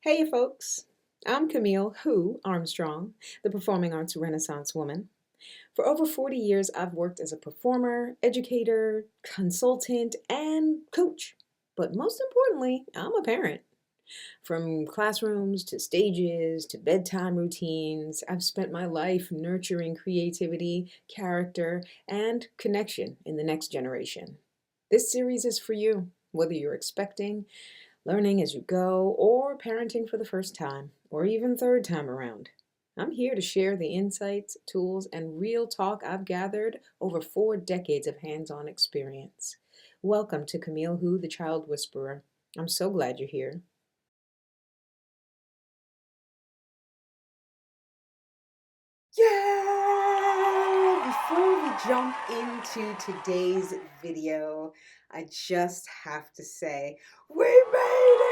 Hey, folks. I'm Camille Who Armstrong, the performing arts Renaissance woman. For over 40 years, I've worked as a performer, educator, consultant, and coach. But most importantly, I'm a parent. From classrooms to stages to bedtime routines, I've spent my life nurturing creativity, character, and connection in the next generation. This series is for you, whether you're expecting, learning as you go, or parenting for the first time, or even third time around. I'm here to share the insights, tools, and real talk I've gathered over 4 decades of hands on experience. Welcome to Camille Who, the Child Whisperer. I'm so glad you're here. Yeah! Before we jump into today's video, I just have to say, we made it!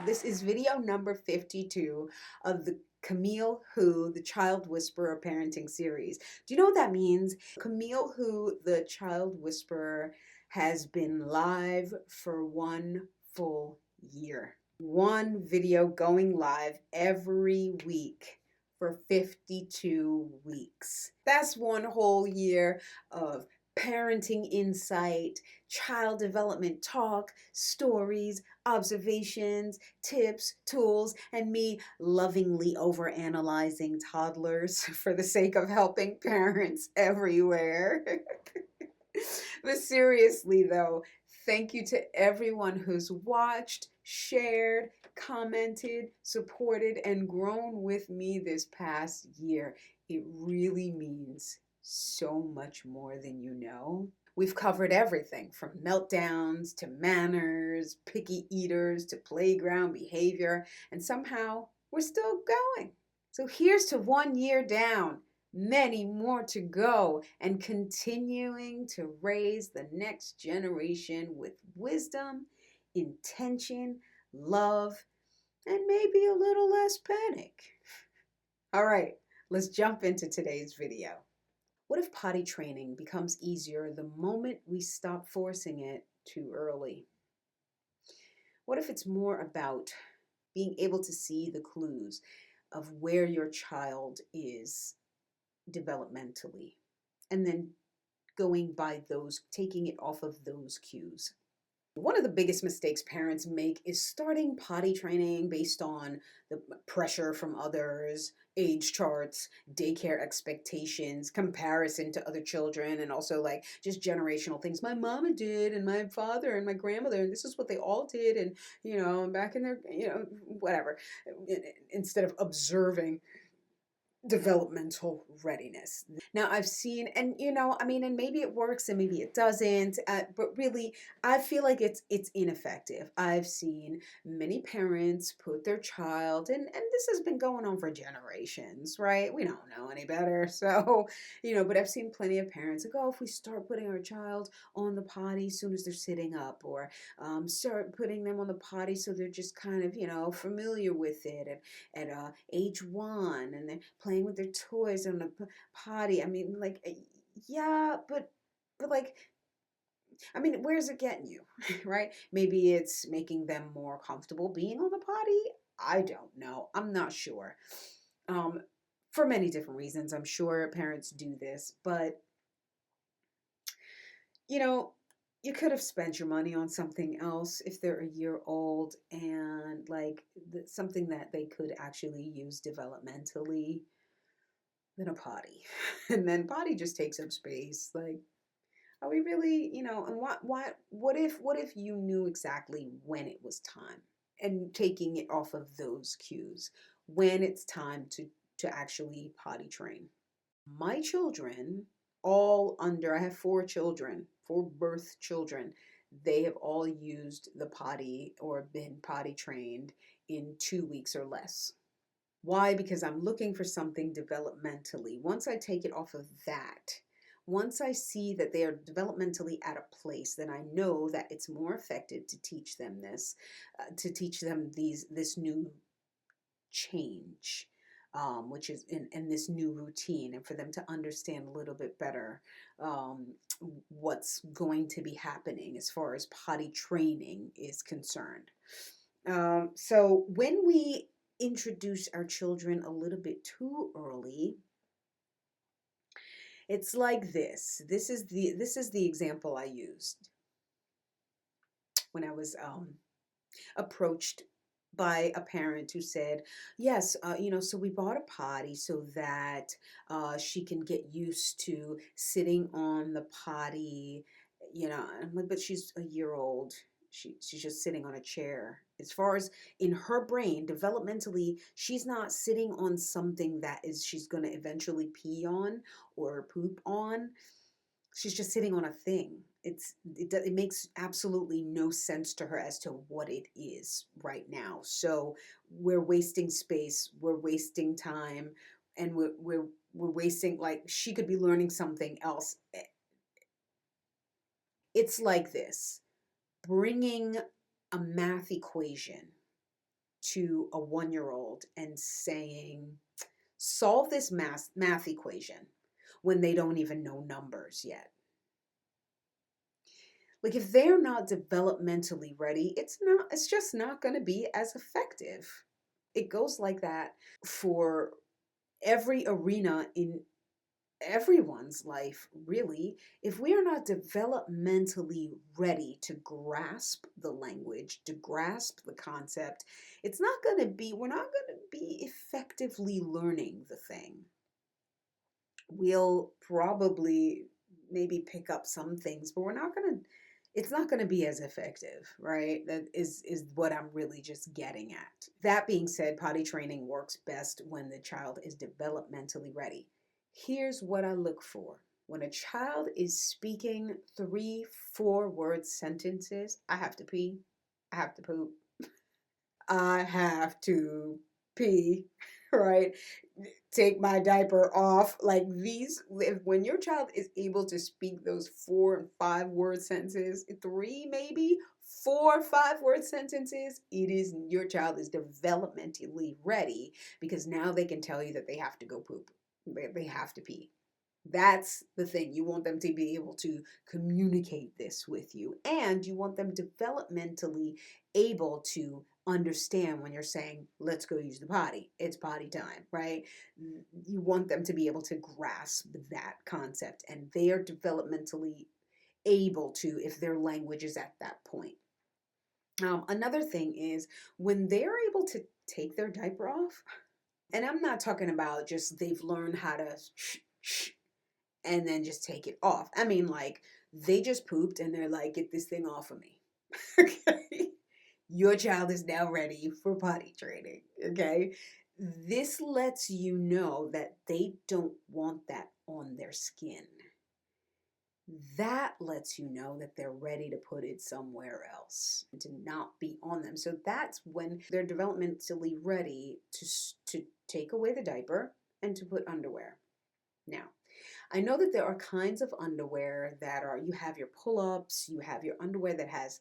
This is video number 52 of the Camille Who, the Child Whisperer parenting series. Do you know what that means? Camille Who, the Child Whisperer, has been live for 1 full year. One video going live every week for 52 weeks. That's 1 whole year of parenting insight, child development talk, stories, observations, tips, tools, and me lovingly overanalyzing toddlers for the sake of helping parents everywhere. But seriously, though, thank you to everyone who's watched, shared, commented, supported, and grown with me this past year. It really means so much more than you know. We've covered everything from meltdowns to manners, picky eaters to playground behavior, and somehow we're still going. So here's to 1 year down, many more to go, and continuing to raise the next generation with wisdom, intention, love, and maybe a little less panic. All right, let's jump into today's video. What if potty training becomes easier the moment we stop forcing it too early? What if it's more about being able to see the clues of where your child is developmentally and then going by those, taking it off of those cues? One of the biggest mistakes parents make is starting potty training based on the pressure from others, age charts, daycare expectations, comparison to other children, and also like just generational things. My mama did, and my father and my grandmother, and this is what they all did, and back in their, whatever. Instead of observing developmental readiness. Now I've seen, and and maybe it works and maybe it doesn't, but really I feel like it's ineffective. I've seen many parents put their child, and this has been going on for generations, right? We don't know any better. So, but I've seen plenty of parents like, oh, if we start putting our child on the potty as soon as they're sitting up, or start putting them on the potty so they're just kind of, familiar with it at age 1, and they're playing with their toys on the potty. I mean, like, yeah, but like, I mean, where's it getting you, right? Maybe it's making them more comfortable being on the potty. I don't know. I'm not sure. Um, for many different reasons, I'm sure parents do this, but you know, you could have spent your money on something else if they're a year old, and like something that they could actually use developmentally than a potty. And then potty just takes up space. Like, are we really, and what if you knew exactly when it was time, and taking it off of those cues when it's time to actually potty train? My children, all under, I have 4 children, 4 birth children. They have all used the potty or been potty trained in 2 weeks or less. Why? Because I'm looking for something developmentally. Once I take it off of that, once I see that they are developmentally at a place, then I know that it's more effective to teach them this, to teach them this new change. which is in this new routine, and for them to understand a little bit better um, what's going to be happening as far as potty training is concerned. So when we introduce our children a little bit too early, it's like this. This is the example I used when I was approached by a parent who said, yes, so we bought a potty so that she can get used to sitting on the potty, I'm like, but she's a year old. She's just sitting on a chair. As far as in her brain, developmentally, she's not sitting on something that is she's going to eventually pee on or poop on. She's just sitting on a thing. It makes absolutely no sense to her as to what it is right now. So we're wasting space, we're wasting time, and we're wasting, like, she could be learning something else. It's like this: bringing a math equation to a 1-year-old and saying, solve this math equation, when they don't even know numbers yet. Like, if they're not developmentally ready, it's just not going to be as effective. It goes like that for every arena in everyone's life, really. If we are not developmentally ready to grasp the language, to grasp the concept, we're not going to be effectively learning the thing. We'll probably maybe pick up some things, but it's not going to be as effective, right? That is what I'm really just getting at. That being said, potty training works best when the child is developmentally ready. Here's what I look for. When a child is speaking 3-4 word sentences: I have to pee, I have to poop, I have to pee, right? Take my diaper off. Like, when your child is able to speak those 4 and 5 word sentences, 3 maybe, 4 5 word sentences, your child is developmentally ready, because now they can tell you that they have to go poop. They have to pee. That's the thing. You want them to be able to communicate this with you, and you want them developmentally able to understand when you're saying, let's go use the potty. It's potty time, right? You want them to be able to grasp that concept, and they are developmentally able to, if their language is at that point. Another thing is when they're able to take their diaper off, and I'm not talking about just they've learned how to shh and then just take it off. I mean, like, they just pooped and they're like, get this thing off of me. Okay? Your child is now ready for potty training. Okay? This lets you know that they don't want that on their skin. That lets you know that they're ready to put it somewhere else and to not be on them. So that's when they're developmentally ready to take away the diaper and to put underwear. Now, I know that there are kinds of underwear you have your pull-ups, you have your underwear that has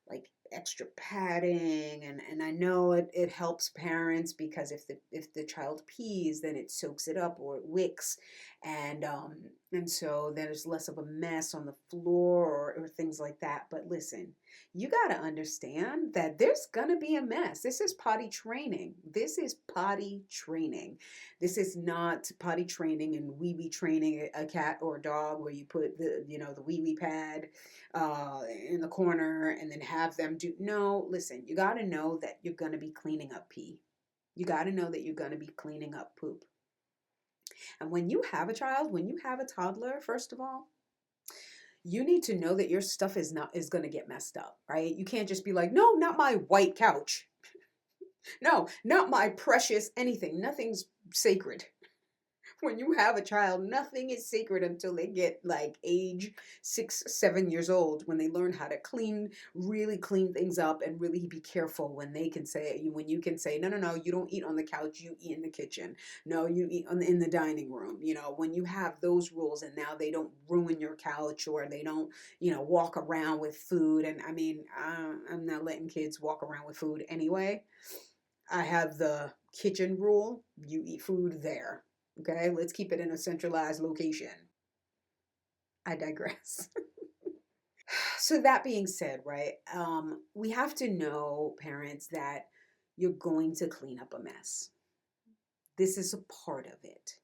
like extra padding, and I know it helps parents, because if the child pees, then it soaks it up or it wicks, and so there's less of a mess on the floor or things like that. But listen, you got to understand that there's gonna be a mess. This is potty training. This is potty training. This is not potty training and wee wee training a cat or a dog, where you put the wee wee pad in the corner and then have them do. No, listen, you got to know that you're going to be cleaning up pee. You got to know that you're going to be cleaning up poop. And when you have a child, when you have a toddler, first of all, you need to know that your stuff is going to get messed up, right? You can't just be like, no, not my white couch. No, not my precious anything. Nothing's sacred. When you have a child, nothing is sacred until they get like age 6, 7 years old, when they learn how to really clean things up, and really be careful when you can say, no, you don't eat on the couch, you eat in the kitchen. No, you eat in the dining room. When you have those rules, and now they don't ruin your couch, or they don't, walk around with food. And I mean, I'm not letting kids walk around with food anyway. I have the kitchen rule. You eat food there. Okay, let's keep it in a centralized location. I digress. So that being said, right, we have to know, parents, that you're going to clean up a mess. This is a part of it.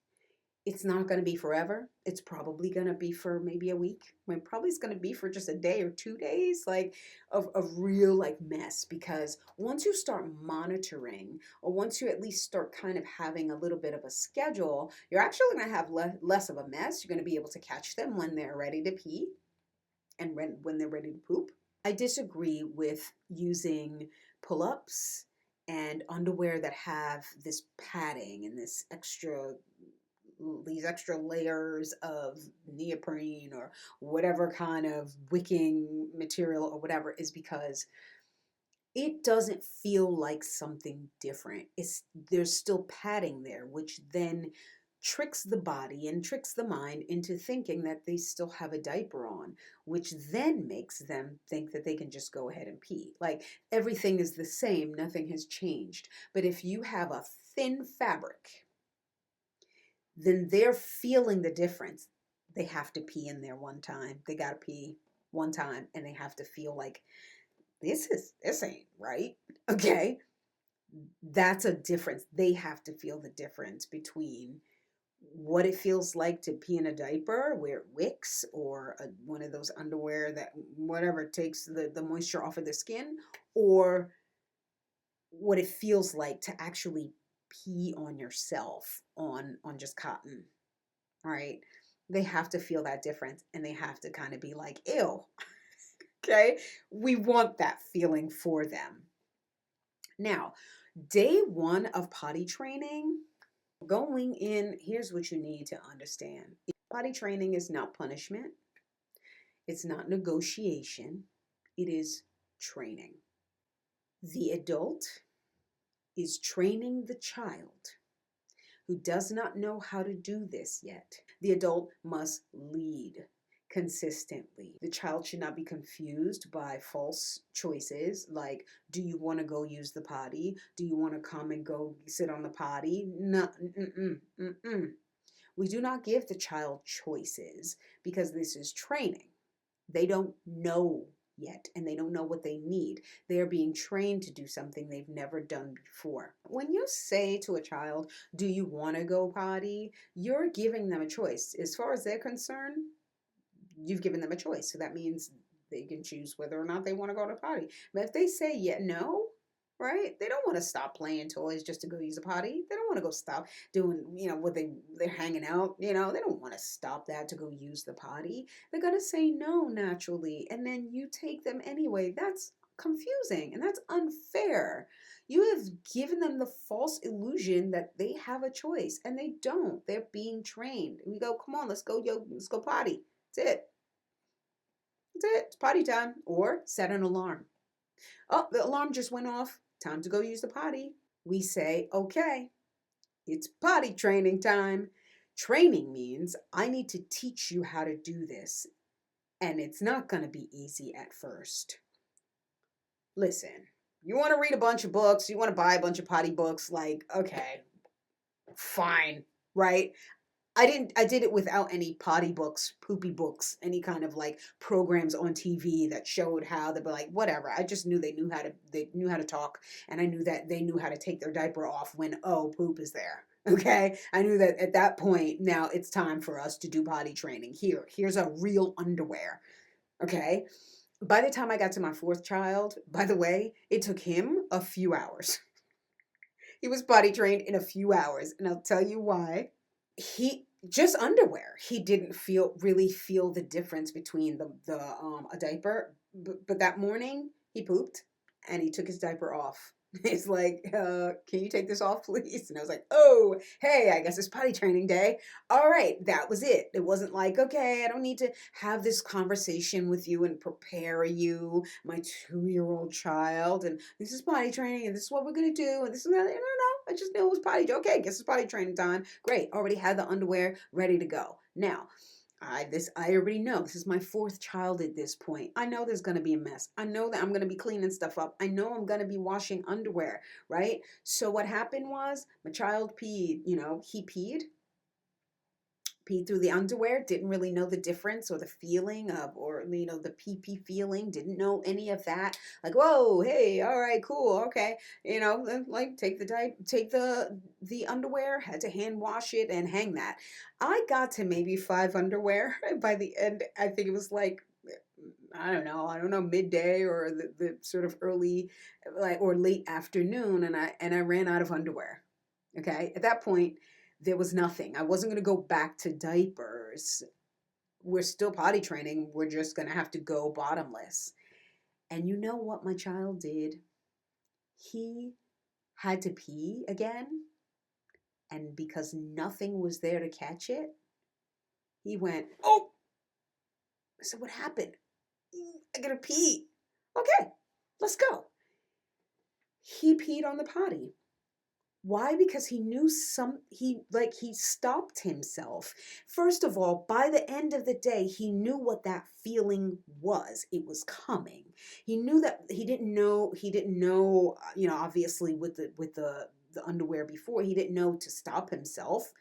It's not going to be forever. It's probably going to be for maybe a week. I mean, probably it's going to be for just a day or 2 days, like of real like mess. Because once you start monitoring, or once you at least start kind of having a little bit of a schedule, you're actually going to have less of a mess. You're going to be able to catch them when they're ready to pee and when they're ready to poop. I disagree with using pull-ups and underwear that have this padding and these extra layers of neoprene or whatever kind of wicking material or whatever, is because it doesn't feel like something different. There's still padding there, which then tricks the body and tricks the mind into thinking that they still have a diaper on, which then makes them think that they can just go ahead and pee. Like everything is the same, nothing has changed. But if you have a thin fabric, then they're feeling the difference. They have to pee in there one time. They got to pee one time, and they have to feel like this ain't right. Okay? That's a difference. They have to feel the difference between what it feels like to pee in a diaper where it wicks, or one of those underwear that whatever takes the moisture off of the skin, or what it feels like to actually pee on yourself on just cotton. All right, they have to feel that difference, and they have to kind of be like, ew. Okay, we want that feeling for them. Now, day one of potty training, going in, here's what you need to understand. Potty training is not punishment. It's not negotiation. It is training. The adult is training the child who does not know how to do this yet. The adult must lead consistently. The child should not be confused by false choices like, do you want to go use the potty? Do you want to come and go sit on the potty? No, We do not give the child choices because this is training. They don't know yet, and they don't know what they need. They are being trained to do something they've never done before. When you say to a child, do you want to go potty? You're giving them a choice. As far as they're concerned, you've given them a choice. So that means they can choose whether or not they want to go to potty. But if they say no, right? They don't want to stop playing toys just to go use a potty. They don't want to go stop doing, what they're hanging out, they don't want to stop that to go use the potty. They're going to say no naturally, and then you take them anyway. That's confusing and that's unfair. You have given them the false illusion that they have a choice, and they don't. They're being trained. We go, come on, let's go potty. That's it. It's potty time. Or set an alarm. Oh, the alarm just went off. Time to go use the potty. We say, okay, it's potty training time. Training means I need to teach you how to do this. And it's not going to be easy at first. Listen, you want to read a bunch of books, you want to buy a bunch of potty books, like, okay, fine, right? I did it without any potty books, poopy books, any kind of like programs on TV that showed how. They'd be like, whatever. I just knew they knew how to talk, and I knew that they knew how to take their diaper off when, oh, poop is there. Okay? I knew that at that point, now it's time for us to do potty training. Here's a real underwear. Okay? By the time I got to my fourth child, by the way, it took him a few hours. He was potty trained in a few hours, and I'll tell you why. He just underwear. He didn't really feel the difference between a diaper, but that morning he pooped and he took his diaper off. It's like, can you take this off, please? And I was like, oh, hey, I guess it's potty training day. All right, that was it. It wasn't like, okay, I don't need to have this conversation with you and prepare you, my 2-year-old child, and this is potty training, and this is what we're gonna do, and this is no. I just knew it was potty. Okay, guess it's potty training time. Great, already had the underwear ready to go. Now, I already know this is my fourth child at this point. I know there's gonna be a mess. I know that I'm gonna be cleaning stuff up. I know I'm gonna be washing underwear, right? So what happened was my child peed, he peed through the underwear, didn't really know the difference or the feeling of, or the pee pee feeling, didn't know any of that. Like, whoa, hey, all right, cool, okay, then, like, take the underwear, had to hand wash it and hang that. I got to maybe five underwear by the end. I think it was like, I don't know, midday or the sort of early, like, or late afternoon, and I ran out of underwear. Okay, at that point there was nothing. I wasn't going to go back to diapers. We're still potty training. We're just going to have to go bottomless. And you know what my child did? He had to pee again. And because nothing was there to catch it, he went, oh! I said, what happened? I gotta pee. Okay, let's go. He peed on the potty. Why? Because he knew he stopped himself. First of all, by the end of the day, he knew what that feeling was. It was coming. He knew that he didn't know, obviously with the underwear before, he didn't know to stop himself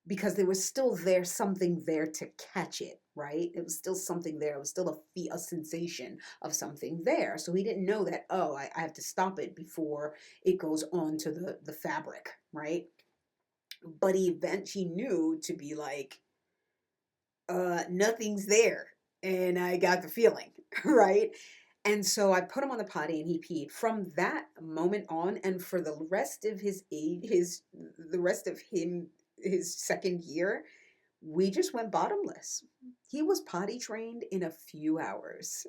because there was still something there to catch it, right? It was still something there. It was still a sensation of something there. So he didn't know that, oh, I have to stop it before it goes on to the fabric, right? But he knew to be like, nothing's there. And I got the feeling, right? And so I put him on the potty and he peed. From that moment on, and for the rest of his age, the rest of his second year, we just went bottomless. He was potty trained in a few hours.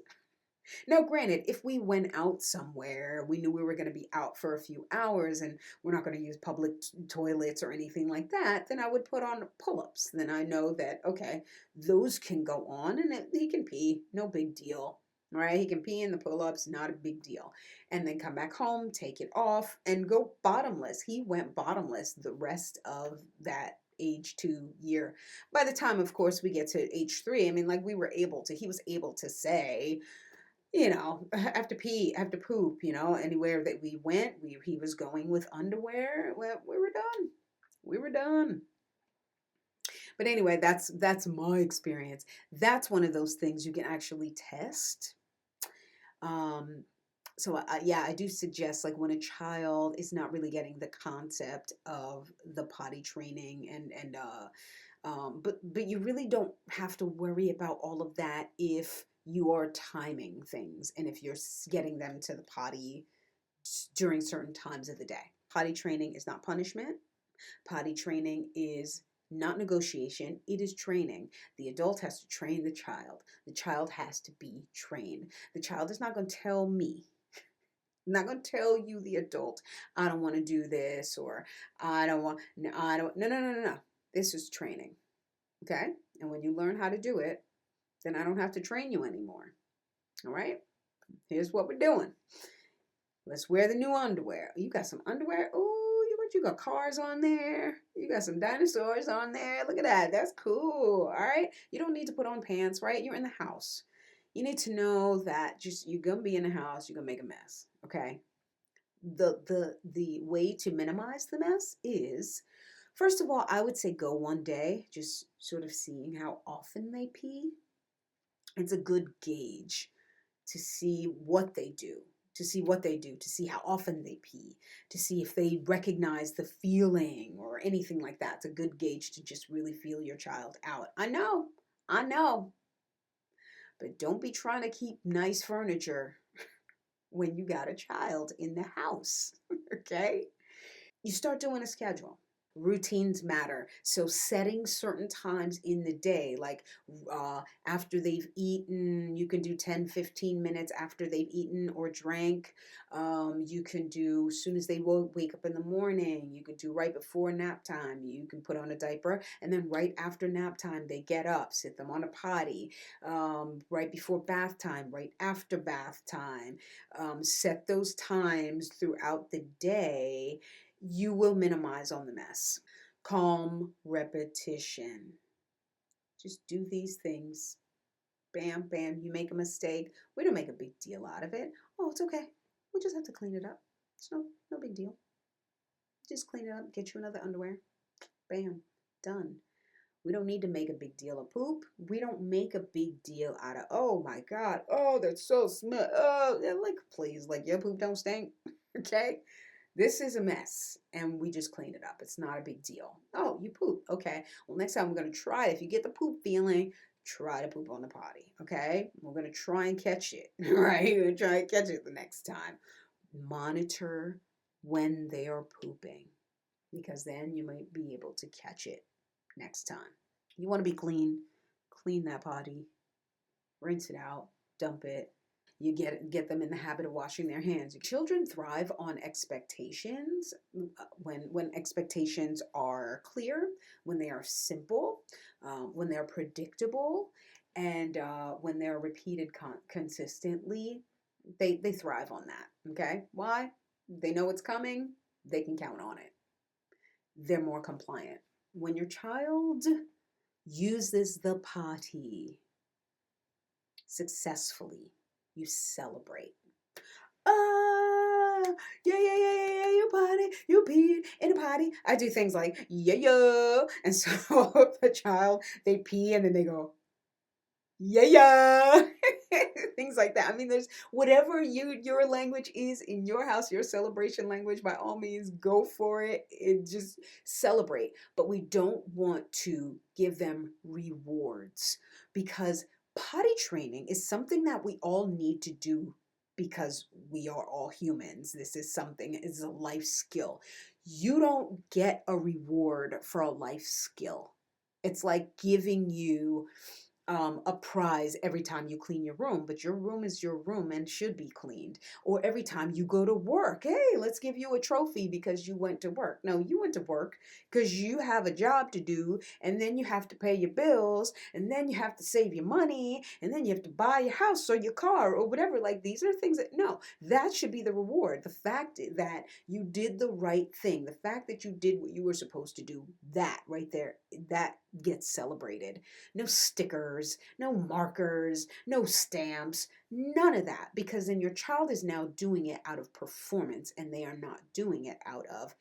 Now, granted, if we went out somewhere, we knew we were going to be out for a few hours and we're not going to use public toilets or anything like that, then I would put on pull ups. Then I know that, okay, those can go on and he can pee, no big deal. All right, he can pee in the pull ups, not a big deal. And then come back home, take it off, and go bottomless. He went bottomless the rest of that age 2 year. By the time, of course, we get to age 3, I mean, like, he was able to say, I have to pee, I have to poop, anywhere that we went, he was going with underwear. Well, we were done. We were done. But anyway, that's my experience. That's one of those things you can actually test. Um, so yeah, I do suggest, like, when a child is not really getting the concept of the potty training but you really don't have to worry about all of that if you are timing things and if you're getting them to the potty during certain times of the day. Potty training is not punishment. Potty training is not negotiation, it is training. The adult has to train the child. The child has to be trained. The child is not going to tell me, I'm not going to tell you, the adult, I don't want to do this, or I don't want, no, I don't, no, no, no, no, no. This is training. Okay? And when you learn how to do it, then I don't have to train you anymore. All right? Here's what we're doing. Let's wear the new underwear. You got some underwear? Oh, you got cars on there. You got some dinosaurs on there. Look at that. That's cool. All right? You don't need to put on pants, right? You're in the house. You need to know that just you're going to be in the house, you're going to make a mess, okay? The way to minimize the mess is, first of all, I would say go one day, just sort of seeing how often they pee. It's a good gauge to see what they do, to see how often they pee, to see if they recognize the feeling or anything like that. It's a good gauge to just really feel your child out. I know, but don't be trying to keep nice furniture when you got a child in the house, okay? You start doing a schedule. Routines matter. So setting certain times in the day, like after they've eaten, you can do 10-15 minutes after they've eaten or drank. You can do as soon as they wake up in the morning. You can do right before nap time. You can put on a diaper, and then right after nap time, they get up, sit them on a potty. Right before bath time, right after bath time. Set those times throughout the day. You will minimize on the mess. Calm repetition. Just do these things. Bam, bam. You make a mistake. We don't make a big deal out of it. Oh, it's okay. We just have to clean it up. It's no big deal. Just clean it up. Get you another underwear. Bam. Done. We don't need to make a big deal of poop. We don't make a big deal out of, oh my God, oh, that's so smell. Oh, like, please, like, your poop don't stink. Okay? This is a mess, and we just clean it up. It's not a big deal. Oh, you poop. Okay. Well, next time we're going to try it. If you get the poop feeling, try to poop on the potty. Okay? We're going to try and catch it. Right? We're going to try and catch it the next time. Monitor when they are pooping, because then you might be able to catch it next time. You want to be clean. Clean that potty. Rinse it out. Dump it. You get them in the habit of washing their hands. Children thrive on expectations when expectations are clear, when they are simple, when they're predictable, and when they're repeated consistently. They thrive on that. Okay, why? They know it's coming. They can count on it. They're more compliant. When your child uses the potty successfully, you celebrate. Ah, yeah, you potty, you peed in the potty. I do things like, yeah. And so the child, they pee and then they go, yeah. Things like that. I mean, there's whatever your language is in your house, your celebration language, by all means, go for it. Just celebrate. But we don't want to give them rewards, because potty training is something that we all need to do because we are all humans. This is something, it's a life skill. You don't get a reward for a life skill. It's like giving you a prize every time you clean your room, but your room is your room and should be cleaned. Or every time you go to work, hey, let's give you a trophy because you went to work. No, you went to work because you have a job to do, and then you have to pay your bills, and then you have to save your money, and then you have to buy your house or your car or whatever. Like, these are things that, no, that should be the reward. The fact that you did the right thing, the fact that you did what you were supposed to do, that right there, that gets celebrated. No stickers, no markers, no stamps, none of that, because then your child is now doing it out of performance, and they are not doing it out of,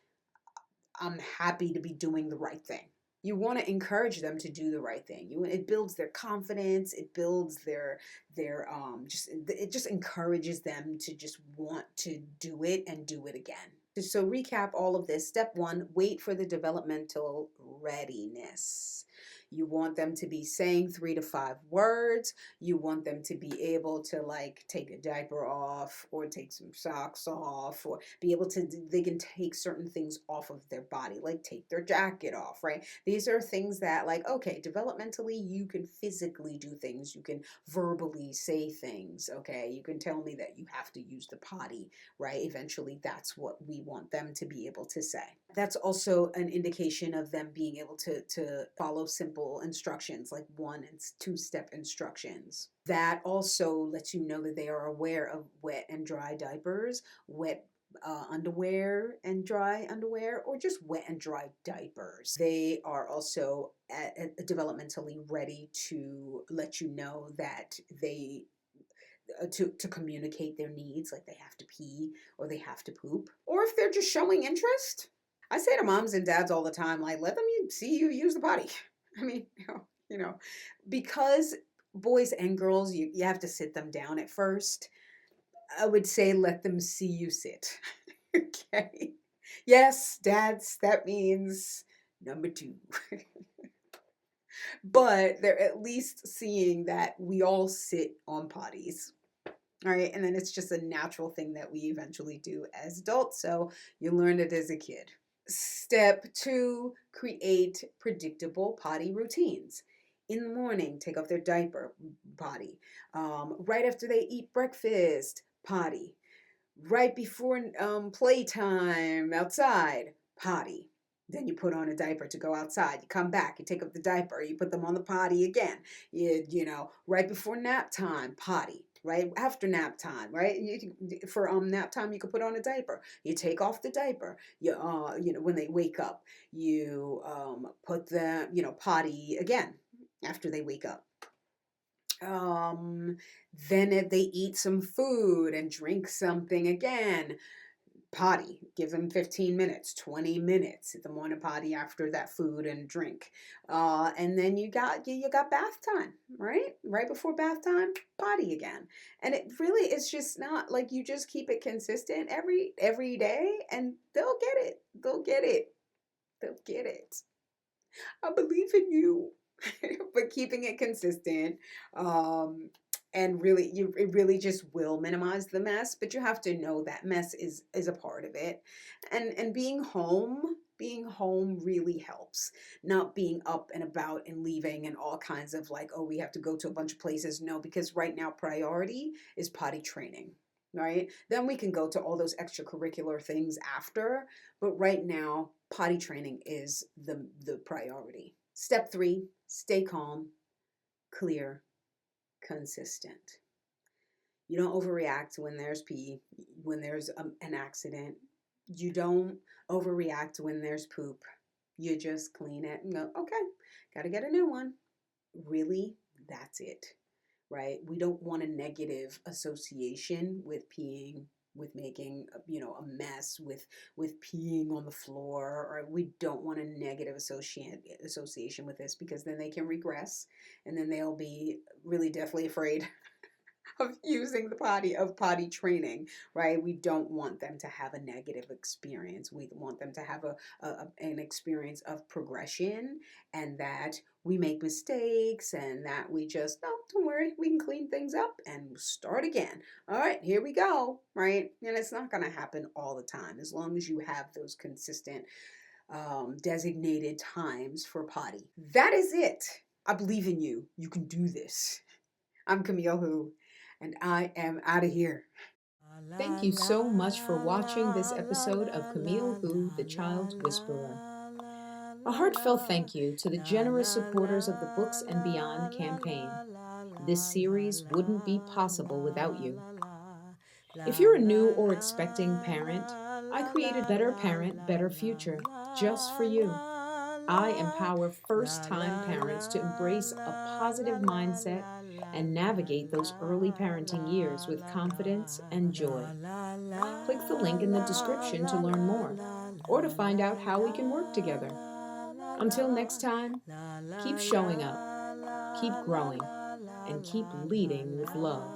I'm happy to be doing the right thing. You want to encourage them to do the right thing. It builds their confidence. It builds their it just encourages them to just want to do it and do it again. So recap all of this. Step 1, wait for the developmental readiness. You want them to be saying 3 to 5 words. You want them to be able to, like, take a diaper off or take some socks off, or be able to, they can take certain things off of their body, like take their jacket off, right? These are things that, like, okay, developmentally, you can physically do things. You can verbally say things, okay? You can tell me that you have to use the potty, right? Eventually, that's what we want them to be able to say. That's also an indication of them being able to follow simple instructions, like 1 and 2-step instructions. That also lets you know that they are aware of wet and dry diapers, wet underwear and dry underwear, or just wet and dry diapers. They are also developmentally ready to let you know that they to communicate their needs, like they have to pee or they have to poop, or if they're just showing interest. I say to moms and dads all the time, like, let them see you use the potty. I mean, because boys and girls, you have to sit them down at first. I would say let them see you sit. Okay. Yes, dads, that means number 2. But they're at least seeing that we all sit on potties. All right, and then it's just a natural thing that we eventually do as adults, so you learn it as a kid. Step 2, create predictable potty routines. In the morning, take off their diaper, potty. Right after they eat breakfast, potty. Right before playtime outside, potty. Then you put on a diaper to go outside. You come back, you take off the diaper, you put them on the potty again. Right before nap time, potty. Right after nap time, right? For nap time, you could put on a diaper. You take off the diaper. When they wake up, you put them, potty again. after they wake up. Um, then if they eat some food and drink something again, potty, give them 15 minutes, 20 minutes at the morning potty after that food and drink. And then you got bath time, right before bath time, potty again. And it really is just not like, you just keep it consistent every day, and they'll get it, they'll get it, they'll get it. I believe in you. But keeping it consistent, um and really, it really just will minimize the mess, but you have to know that mess is a part of it. And being home really helps. Not being up and about and leaving and all kinds of like, oh, we have to go to a bunch of places. No, because right now priority is potty training, right? Then we can go to all those extracurricular things after, but right now potty training is the priority. Step 3, stay calm, clear, consistent. You don't overreact when there's pee, when there's an accident. You don't overreact when there's poop. You just clean it and go, okay, got to get a new one. Really, that's it, right? We don't want a negative association with peeing, with making a mess, with peeing on the floor, or we don't want a negative association with this, because then they can regress, and then they'll be really deathly afraid of using the potty training, right? We don't want them to have a negative experience. We want them to have an experience of progression, and that we make mistakes, and that we just, no, don't worry, we can clean things up and start again. All right, here we go, right? And it's not going to happen all the time, as long as you have those consistent designated times for potty. That is it. I believe in you. You can do this. I'm Camille Who, and I am out of here. Thank you so much for watching this episode of Camille Who, the Child's Whisperer. A heartfelt thank you to the generous supporters of the Books and Beyond campaign. This series wouldn't be possible without you. If you're a new or expecting parent, I created Better Parent, Better Future just for you. I empower first time parents to embrace a positive mindset and navigate those early parenting years with confidence and joy. Click the link in the description to learn more or to find out how we can work together. Until next time, keep showing up, keep growing, and keep leading with love.